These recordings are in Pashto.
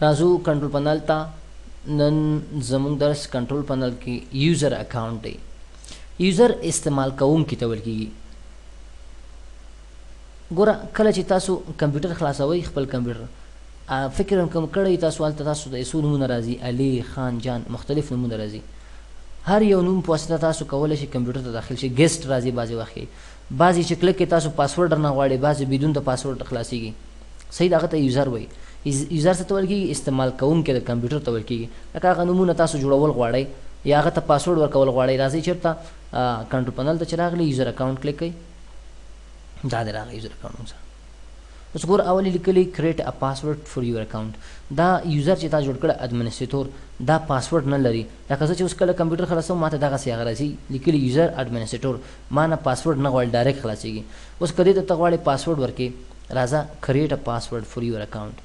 راځو کنټرول پنل ته نن زموږ درس کنټرول پنل کې یوزر اکونټ دی یوزر استعمال کوونکی ته ویل کېږي ګوره کله چې تاسو کمپیوټر خلاصوئ خپل کمپیوټر فکر کوم کړی تاسو هلته تاسو د څو نومونه راځي علي خان جان مختلف نومونه راځي هر یو نوم په واسطه تاسو کولی شئ کمپیوټر ته داخل شي ګیسټ راځي بعضې وخت کې بعضې چې کلک کې تاسو پاسورډ درنه غواړئ بعضې بدون د پاسورډ خلاصیږي صحیح د هغه ته یوزر وایي یوزر څه ته ویل کېږي استعمال کوونکی د کمپیوټر ته ویل کېږي لکه هغه نومونه تاسو جوړول غواړئ یا هغه ته پاسورډ ورکول غواړئ راځئ چېرته کنټرول پنل ته چې راغلی یوزر اکاونټ کلیک کوئ دا دی راغی یوزر اکاونټ سره اوس ګوره اول یې لیکلی کریټ ا پاسورډ فور یور اکاونټ دا یوزر چې تا جوړ کړی اډمنسټریټور دا پاسورډ نه لري لکه زه چې اوس کله کمپیوټر خلاصوم ما ته دغسې هغه راځي لیکلي یوزر اډمنسټریټور ما نه پاسورډ نه غواړي ډایرکټ خلاصېږي اوس که دې ته ته غواړې پاسورډ ورکړې راځه کریټ ا پاسورډ فور یور اکاونټ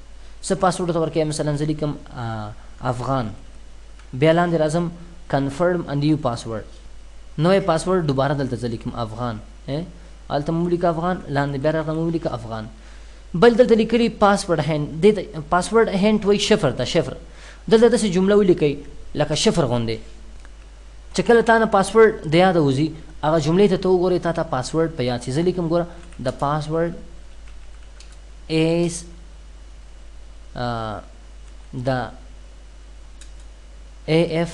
څه پاسورډ ته ورکړې مثلا زه لیکم افغان بیا لاندې راځم کنفرم ا نیو پاسورډ نوی پاسورډ دوباره دلته زه لیکم افغان هلته مو ولیکه افغان لاندې بیا راغله مو ولیکه افغان بل دلته لیکلي پاسورډ هینډ دې ته پاسورډ هینډ وایي شفر ته شفر دلته داسې جمله ولیکئ لکه شفر غوندې چې کله تا نه پاسورډ د یاده وځي هغه جملې ته ته وګورې تا ته پاسورډ په یاد شي زه لیکم ګوره د پاسورډ ایز د AF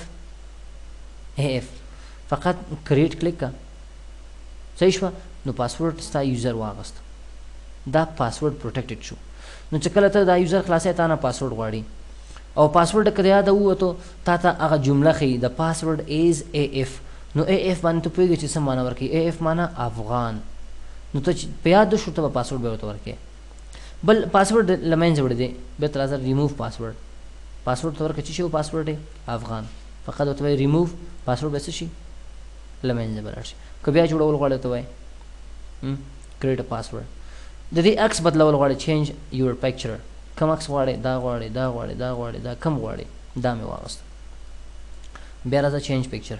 فقط کریټ کلیک کا صحیح شوه نو پاسورډ ستا یوزر واغست دا پاسورډ پروټیکټډ شو نو چې کله ته دا یوزر خلاصې تا نه پاسورډ غواړي او پاسورډ که د یاده ووتو تا ته هغه جمله ښیي د پاسورډ ایز AF نو AF باندې ته پوهېږې چې څه معنا ورکوي AF معنا افغان نو ته چې په یاد شو ته به پاسورډ به ورته ورکوې بل پاسورډ له منځه وړی دی بیا ته راځه ریموو پاسورډ پاسورډ ته ورکړه چې شي پاسورډ دی افغان فقط ورته وایي ریموو پاسورډ به څه شي له منځه به لاړ شي که بیا جوړول غواړې ته وایي کریټ ا پاسورډ د دې عکس بدلول غواړي چینج یور پکچر کم عکس غواړي دا غواړي دا غواړي دا غواړي دا کم غواړي دا مې واغست بیا راځه چینج پکچر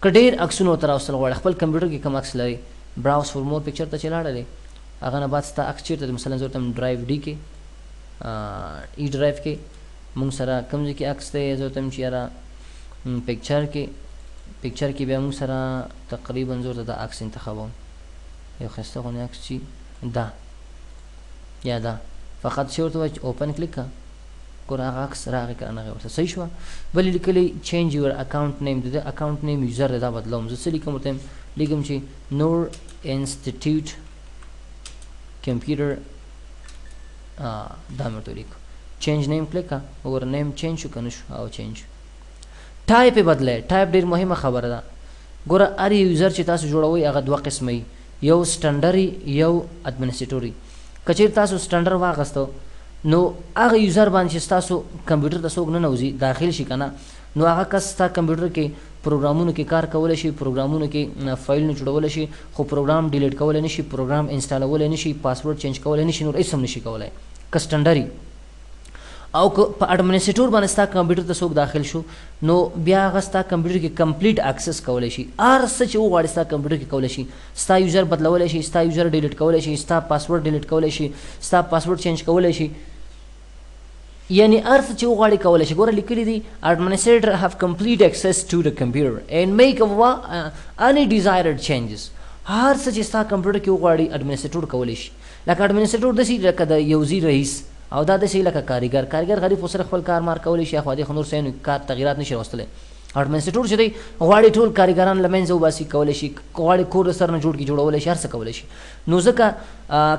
که ډېر عکسونه ورته راوستل غواړي خپل کمپیوټر کې کم عکس لري براوز فور مور پکچر ته چې لاړلی هغه نه بعد ستا عکس چېرته دی مثلا زه ورته ډرایو ډي کې ای ډرایو کې موږ سره کوم ځای کې عکس دی زه ورته چې یاره پکچر کې بیا موږ سره تقریبا زه ورته دا عکس انتخابوم یو ښایسته غوندې عکس چې دا یا دا فقط چې ورته وایي چې اوپن کلیک که ګوره هغه عکس راغی که رانغی ورته صحیح شوه بل یې لیکلی چینج یور اکاونټ نیم د ده اکاونټ نیم یوزر دی دا بدلوم زه څه لیکم ورته لیکم چې نور انسټیټیوټ کمپیوټر دا مې ورته ولیکو چینج نیم کلیک که وګوره نیم چینج شو که نه شو او چینج شو ټایپ یې بدلی ټایپ ډېر مهمه خبره ده ګوره هر یوزر چې تاسو جوړوئ هغه دوه قسمه وي یو سټنډري یو اډمنسټریټوري که چېرې تاسو سټنډر واخیستو نو هغه یوزر باندې چې ستاسو کمپیوټر ته څوک ننوځي داخل شي که نه نو هغه کس ستا کمپیوټر کې پروګرامونو کې کار کولی شي پروګرامونو کې فایلونه جوړولی شي خو پروګرام ډیلیټ کولی نه شي پروګرام انسټالولی نه شي پاسورډ چینج کولی نه شي نور هېڅ هم نه شي کولی که سټنډري او که په اډمنسټریټور باندې ستا کمپیوټر ته څوک داخل شو نو بیا هغه ستا کمپیوټر کې کمپلیټ اکسس کولی شي هر څه چې وغواړي ستا کمپیوټر کې کولی شي ستا یوزر بدلولی شي ستا یوزر ډیلیټ کولی شي ستا پاسورډ ډیلیټ کولی شي ستا پاسورډ چینج کولی شي یعنی هر څه چې وغواړي کولی شي ګوره لیکلي دي اډمنسټریټر هاف کمپلیټ اکسس ټو د کمپیوټر اینډ میک any desired changes هر څه چې ستا کمپیوټر کې وغواړي اډمنسټریټور کولی شي لکه اډمنسټریټور داسې لکه د یو ځي رئیس او دا داسې لکه کارګر غریب خو سره خپل کار مار کولی شي خو دې خو نور څه کار تغیرات نشي راوستلی اډمنسټریټور چې دی غواړي ټول کارګران له منځه وباسي کولی شي غواړي کور د سر نه جوړ کړي جوړولی شي هر څه کولی شي نو ځکه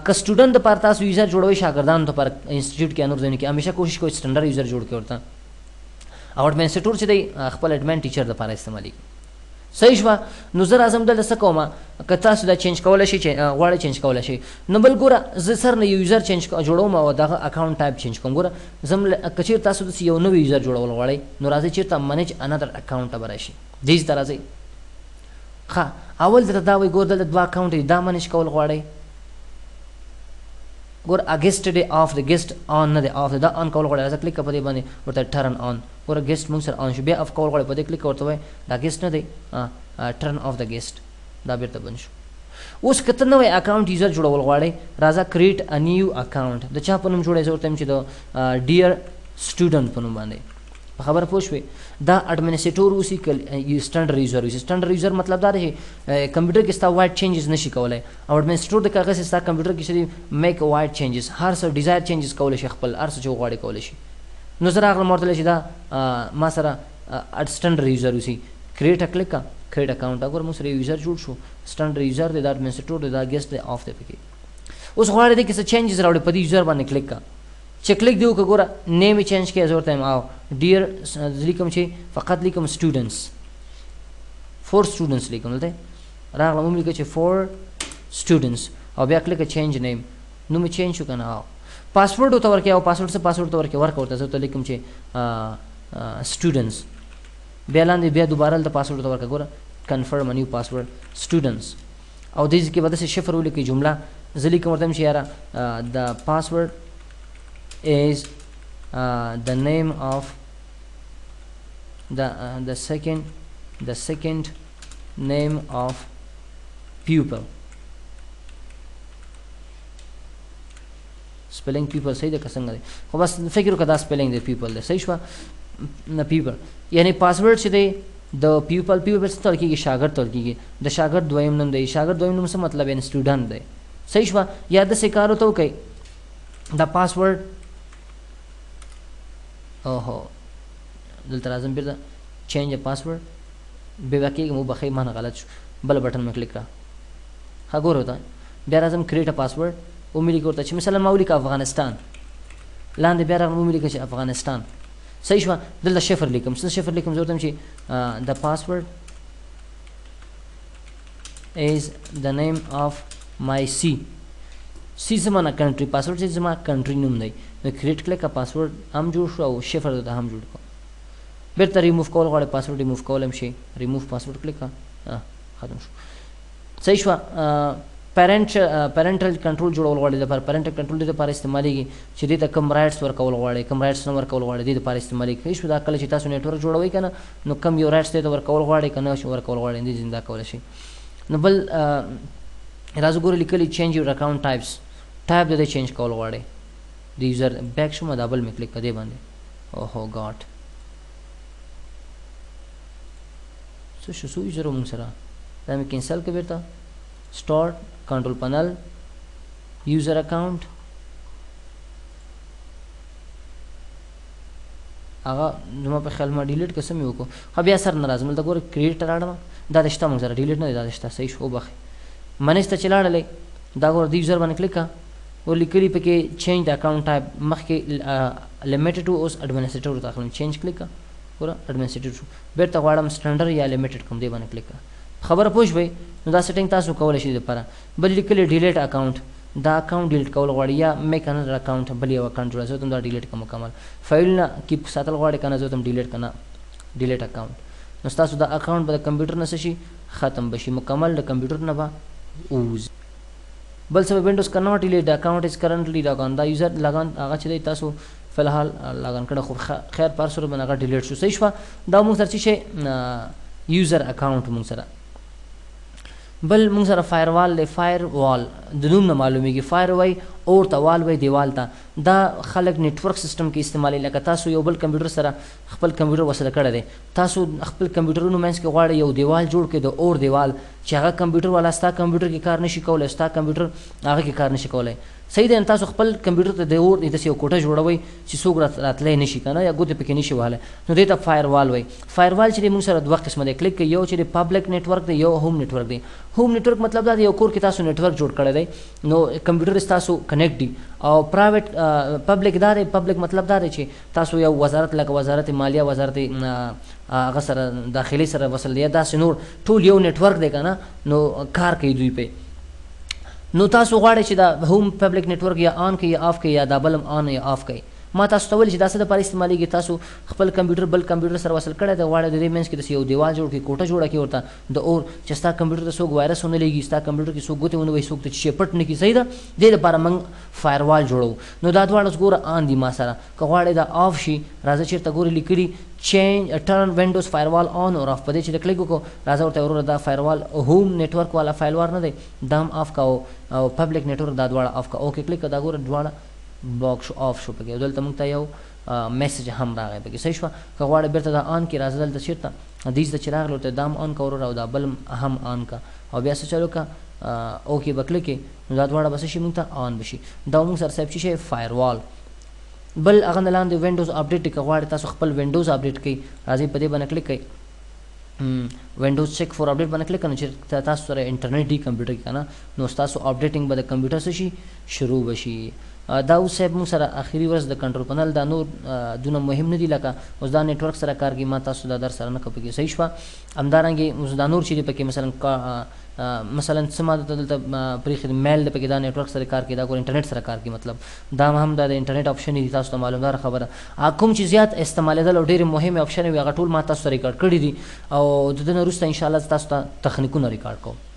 که سټوډنټ دپاره تاسو یوزر جوړوئ شاګردانو دپاره انسټیټیوټ کې یا نور ځایونو کې همیشه کوشش کوئ سټنډرډ یوزر جوړ کړئ ورته او اډمنسټریټور چې دی خپل اډمن ټیچر دپاره استعمالېږي صحیح شوه نو زه راځم دلته څه کومه که تاسو دا چینج کولی شئ غواړئ چینج کولی شئ نو بل ګوره زه سر نه یو یوزر چینج جوړوم او دغه اکاونټ ټایپ چینج کوم ګوره زه که چېرې تاسو داسې یو نوی یوزر جوړول غواړئ نو راځئ چېرته منیج انادر اکاونټ ته به راشي دې ته راځئ ښه اول درته دا وایي ګوره دلته دوه اکاونټ دي دا منیج کول غواړئ ګوره اګسټ دی آف د ګسټ آن نه دی آف دی دا آن کول غواړئ راځه کلیک په دې باندې ورته ټرن آن ګوره ګسټ موږ سره آن شو بیا آف کول غواړئ په دې کلیک ورته وایي دا ګسټ نه دی ټرن آف د ګسټ دا بیرته بند شو اوس که ته نوی اکاونټ یوزر جوړول غواړې راځه کریټ ا نیو اکاونټ د چا په نوم جوړوې زه ورته یم چې د ډیر سټوډنټ په نوم باندې په خبره پوه شوې دا اډمنسټریټور اوسي که سټنډرډ یوزر اوسي سټنډرډ یوزر مطلب دا دی چې کمپیوټر کې ستا وایډ چینجز نشي کولی او اډمنسټریټور د کاغذ ستا کمپیوټر کې چې میک وایډ چینجز هر څه ډیزایر چینجز کولی شي خپل هر څه چې وغواړي کولی شي نو زه راغلم ورته چې دا ما سره سټنډرډ یوزر اوسي کریټ کلیک کا کریټ اکاونټ اگر موږ سره یوزر جوړ شو سټنډرډ یوزر دی دا اډمنسټریټور دی دا ګیسټ دی آف دی پکې اوس غواړې دی کې څه چینجز راوړي په دې یوزر باندې کلیک کا چې کلیک دی وکړه ګوره نیم یې چینج کړي زه ورته یم او ډیر لیکم چې فقط لیکم سټوډنټس فور سټوډنټس لیکم دلته راغلم ومې لیکه چې فور سټوډنټس او بیا کلیک چینج نیم نو مې چینج شو که نه او پاسورډ ورته ورکړې او پاسورډ څه پاسورډ ته ورکړې ورکړه ورته زه ورته لیکم چې سټوډنټس بیا لاندې بیا دوباره دلته پاسورډ ته ورکړه ګوره کنفرم نیو پاسورډ سټوډنټس او دې کې به داسې شفر ولیکئ جمله زه لیکم ورته یم چې یاره د پاسورډ is the name of the second name of pupil spelling pupil صحیح ده که څنګه دی خو بس فکر وکړه دا spelling دی pupil دی صحیح شوه نه pupil یعنی پاسورډ چې دی د pupil څه ته ویل کېږي شاګرد ته ویل کېږي د شاګرد دویم نوم دی شاګرد دویم نوم څه مطلب یعنی سټوډنټ دی صحیح شوه یا داسې کار ورته وکړئ دا پاسورډ اوهو دلته راځم بیرته چینج پاسورډ بیا کېږي مو بخښئ ما نه غلط شو بل بټن مې کلیک کړه ښه ګوره ورته بیا راځم کریټ پاسورډ ومې لیکه ورته چې مثلا ما ولیکه افغانستان لاندې بیا راغلم ومې لیکه چې افغانستان صحیح شوه دلته شفر لیکم څه شفر لیکم زه ورته یم چې د پاسورډ is the name of my سی زما کنټری پاسورډ چې زما کنټری نوم دی نو کریټ کلیک پاسورډ هم جوړ شو او شفر دلته هم جوړ کړه بیرته ریموف کول غواړئ پاسورډ ریموف کول هم شي ریموف پاسورډ کلیک کړه ختم شو صحیح شوه پیرنټل کنټرول جوړول غواړئ دپاره پیرنټل کنټرول دې دپاره استعمالیږي چې دې ته کم رایټس ورکول غواړئ کم رایټس نه ورکول غواړئ دې دپاره استعمالیږي ښه شو دا کله چې تاسو نیټورک جوړوئ که نه نو کم یو رایټس دې ته ورکول غواړئ که نه ورکول غواړئ دې زنده کولی شي نو بل راځو ګورو لیکلي چینج یور اکاونټ ټایپس ټایپ د دې چینج کول غواړئ د یوزر بیک شوم دا بل مې کلیک کړه دې باندې اوهو ګاډ څه شو څو یوزر مونږ سره دا مې کینسل کړه بیرته سټارټ کنټرول پنل یوزر اکاونټ هغه زما په خیال ما ډیلیټ که څه مې وکړو ښه بیا سر نه راځم دلته ګوره کریټ ته راړم دا د شته مونږ سره ډیلیټ نه دی دا د شته صحیح شو وبخئ منیځ ته چې لاړلی دا ګوره د یوزر باندې کلیک کړه او لیکلي پکې چینج د اکاونټ ټایپ مخکې لیمیټډ و اوس اډمنسټریټر ته اخلم چینج کلیک کړه ګوره اډمنسټریټر شو بیرته غواړم سټنډرډ یا لیمیټډ کوم دې باندې کلیک کړه خبره پوه شوئ نو دا سیټینګ تاسو کولی شئ دپاره بل لیکلي ډیلیټ اکاونټ دا اکاونټ ډیلیټ کول غواړي یا میک اندر اکاونټ بل یو اکاونټ جوړوي زه ته دا ډیلیټ کړم مکمل فایلونه کیپ ساتل غواړئ که نه زه ته ډیلیټ که نه ډیلیټ اکاونټ نو ستاسو دا اکاونټ به د کمپیوټر نه څه شي ختم به شي مکمل د کمپیوټر نه به ووځي بل څه وینډوز کنورټ ډیلیټ اکاونټ از کرنټلی لاګان دا یوزر لاګان هغه چې دی تاسو فلحال لاګان کړه خو خیر پاسورډ باندې هغه ډیلیټ شو صحیح شوه دا مونږ سره څه شی یوزر اکاونټ مونږ سره بل مونږ سره فایر وال دی فایر وال د نوم نه معلومیږي فایر وای اور ته وال وای دیوال ته دا خلک نیټورک سیستم کې استعمالوي لکه تاسو یو بل کمپیوټر سره خپل کمپیوټر وصله کړی دی تاسو خپل کمپیوټرونو منځ کې غواړئ یو دیوال جوړ کړئ د اور دیوال چې هغه کمپیوټر والا ستا کمپیوټر کې کار نشي کولی ستا کمپیوټر هغه کې کار نشي کولی صحیح دی تاسو خپل کمپیوټر ته د اور داسې یو کوټه جوړوئ چې څوک راتلی نشي که نه یا ګوتې پکې نشي وهلی نو دې ته فایر وال وایي فایر وال چې دی مونږ سره دوه قسمه دی کلیک کوي یو چې د پبلک نیټورک دی یو هوم نیټورک دی هوم نیټورک مطلب دا دی یو کور کې تاسو نیټورک جوړ کړی دی نو کمپیوټر ستاسو کنیکټ دی او پرایویټ پبلک دا دی پبلک مطلب دا دی چې تاسو یو وزارت لکه وزارت مالیه وزارت هغه سره داخلي سره وصل دی یا داسې نور ټول یو نیټورک دی که نه نو کار کوي دوی پې نو تاسو غواړئ چې دا هوم پبلک نیټورک یا آن کړئ یا آف کړئ یا دا بل هم آن یا آف کړئ ما تاسو ته ویل چې دا څه دپاره استعمالېږي تاسو خپل کمپیوټر بل کمپیوټر سره وصل کړی دی غواړئ د دې منځ کې داسې یو دیوال جوړ کړي کوټه جوړه کړي ورته د اور چې ستا کمپیوټر ته څوک وایرس ونه لګي ستا کمپیوټر کې څوک ګوتې ونه وهي څوک ته چیشې پټ نه کړي صحیح ده دې دپاره موږ فایروال جوړو نو دا دواړه اوس ګوره آن دي ما سره که غواړئ دا آف شي راځه چېرته ګورې لیکلي چینج ټرن وینډوز فایروال آن اور آف په دې چې د کلیک وکړو راځه ورته وروره دا فایروال هوم نیټورک والا فایروال نه دی دا هم آف کا او پبلک نیټورک دا دواړه آف کا اوکې کلیک دا ګوره دواړه بلاک شو آف شو پکې دلته موږ ته یو میسج هم راغی پکې صحیح شوه که غواړې بیرته دا آن کړي راځه دلته چېرته دیز ته چې راغلی ورته دا هم آن که وروره او دا بل هم آن که او بیا څه چلو که اوکې به کلیک کړې نو دا دواړه به څه شي موږ ته آن بشي دا موږ سره صاحب چې شی فایروال بل هغه نه لاندې وینډوز اپډیټ که غواړئ تاسو خپل وینډوز اپډیټ کړئ راځئ په دې باندې کلیک کړئ وینډوز چیک فور اپډیټ باندې کلیک کړئ چې تاسو سره انټرنیټ دی کمپیوټر کې که نه نو ستاسو اپډیټینګ به د کمپیوټر څه شي شروع بشي دا اوس صاحب موږ سره اخري ورځ د کنټرول پنل دا نور دونه مهم نه دي لکه اوس دا نیټورک سره کار کوي ما تاسو دا در سره نه کوي صحیح شوه همدارنګې اوس دا نور چې دی پکې مثلا څه ما دلته پرېښي میل دی پکې دا نیټورک سره کار کوي دا ګور انټرنیټ سره کار کوي مطلب دا هم دا د انټرنیټ آپشن دي تاسو ته معلومدار خبره کوم چې زیات استعمالېدل او ډېرې مهمې آپشن وي هغه ټول ما تاسو ته ریکارډ کړي دي او د دې نه وروسته انشاءالله تاسو ته تخنیکونه ریکارډ کوم